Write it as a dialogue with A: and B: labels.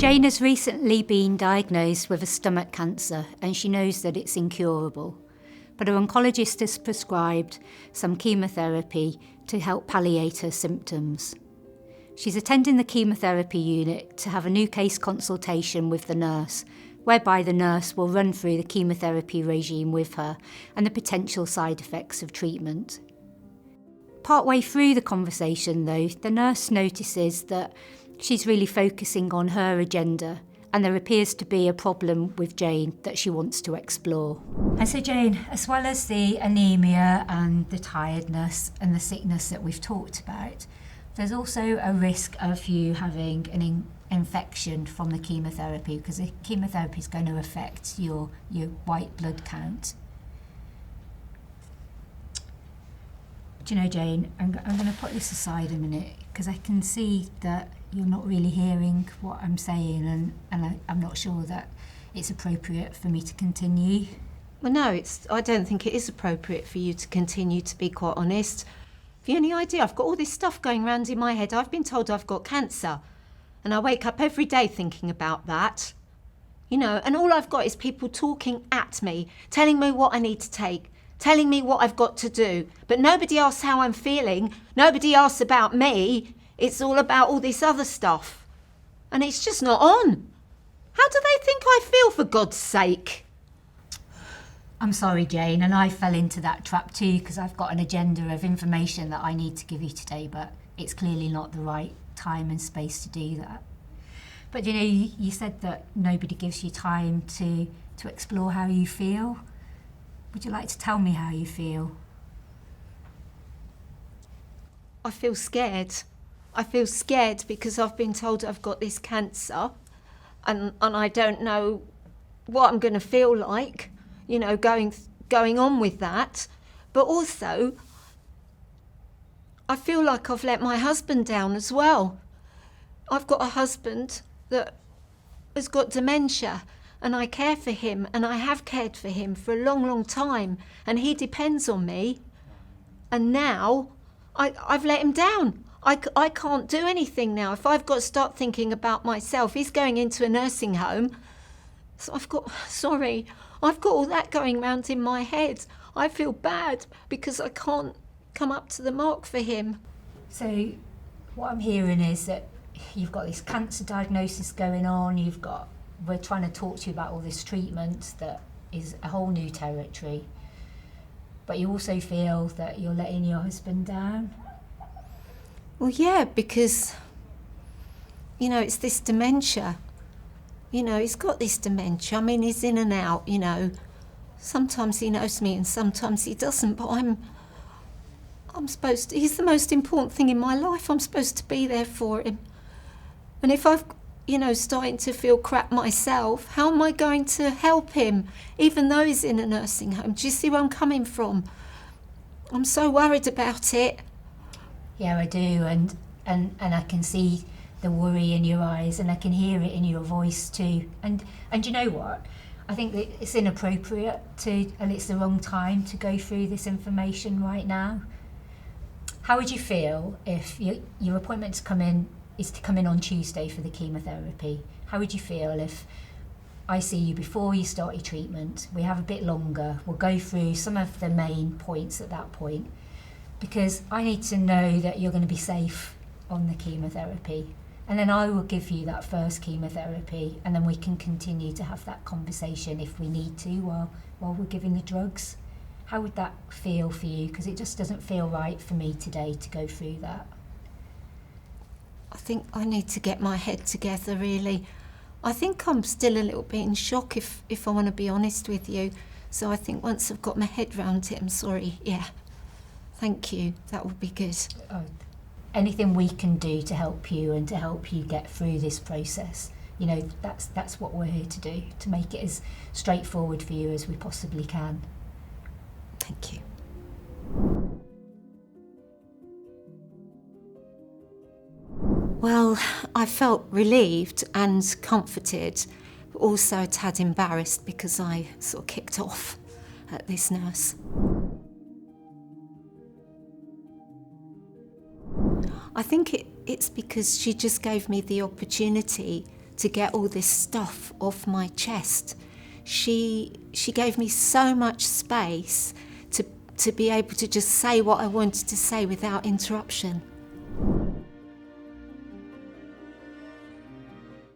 A: Jane has recently been diagnosed with a stomach cancer and she knows that it's incurable. But her oncologist has prescribed some chemotherapy to help palliate her symptoms. She's attending the chemotherapy unit to have a new case consultation with the nurse, whereby the nurse will run through the chemotherapy regime with her and the potential side effects of treatment. Partway through the conversation, though, the nurse notices that she's really focusing on her agenda and there appears to be a problem with Jane that she wants to explore. And so Jane, as well as the anemia and the tiredness and the sickness that we've talked about, there's also a risk of you having an infection from the chemotherapy, because the chemotherapy is going to affect your white blood count. Do you know, Jane, I'm going to put this aside a minute because I can see that you're not really hearing what I'm saying and I'm not sure that it's appropriate for me to continue.
B: Well, no, I don't think it is appropriate for you to continue, to be quite honest. Have you any idea? I've got all this stuff going round in my head. I've been told I've got cancer and I wake up every day thinking about that. You know, and all I've got is people talking at me, telling me what I need to take, telling me what I've got to do. But nobody asks how I'm feeling. Nobody asks about me. It's all about all this other stuff. And it's just not on. How do they think I feel, for God's sake?
A: I'm sorry, Jane, and I fell into that trap too because I've got an agenda of information that I need to give you today, but it's clearly not the right time and space to do that. But you know, you said that nobody gives you time to explore how you feel. Would you like to tell me how you feel?
B: I feel scared. I feel scared because I've been told I've got this cancer and I don't know what I'm going to feel like, you know, going on with that. But also, I feel like I've let my husband down as well. I've got a husband that has got dementia and I care for him and I have cared for him for a long, long time and he depends on me. And now I've let him down. I can't do anything now. If I've got to start thinking about myself, he's going into a nursing home. So I've got all that going round in my head. I feel bad because I can't come up to the mark for him.
A: So what I'm hearing is that you've got this cancer diagnosis going on, we're trying to talk to you about all this treatment that is a whole new territory, but you also feel that you're letting your husband down.
B: Well, yeah, because, you know, it's this dementia. You know, he's got this dementia. I mean, he's in and out, you know. Sometimes he knows me and sometimes he doesn't, but he's the most important thing in my life. I'm supposed to be there for him. And if I've, you know, starting to feel crap myself, how am I going to help him, even though he's in a nursing home? Do you see where I'm coming from? I'm so worried about it.
A: Yeah, I do, and I can see the worry in your eyes and I can hear it in your voice too. And you know what? I think that it's inappropriate and it's the wrong time to go through this information right now. How would you feel if your appointment is to come in on Tuesday for the chemotherapy? How would you feel if I see you before you start your treatment? We have a bit longer. We'll go through some of the main points at that point, because I need to know that you're going to be safe on the chemotherapy. And then I will give you that first chemotherapy and then we can continue to have that conversation if we need to while we're giving the drugs. How would that feel for you? Because it just doesn't feel right for me today to go through that.
B: I think I need to get my head together, really. I think I'm still a little bit in shock, if I want to be honest with you. So I think once I've got my head round it, I'm sorry, yeah. Thank you, that would be good.
A: Oh, anything we can do to help you and to help you get through this process, you know, that's what we're here to do, to make it as straightforward for you as we possibly can.
B: Thank you. Well, I felt relieved and comforted, but also a tad embarrassed because I sort of kicked off at this nurse. I think it's because she just gave me the opportunity to get all this stuff off my chest. She gave me so much space to be able to just say what I wanted to say without interruption.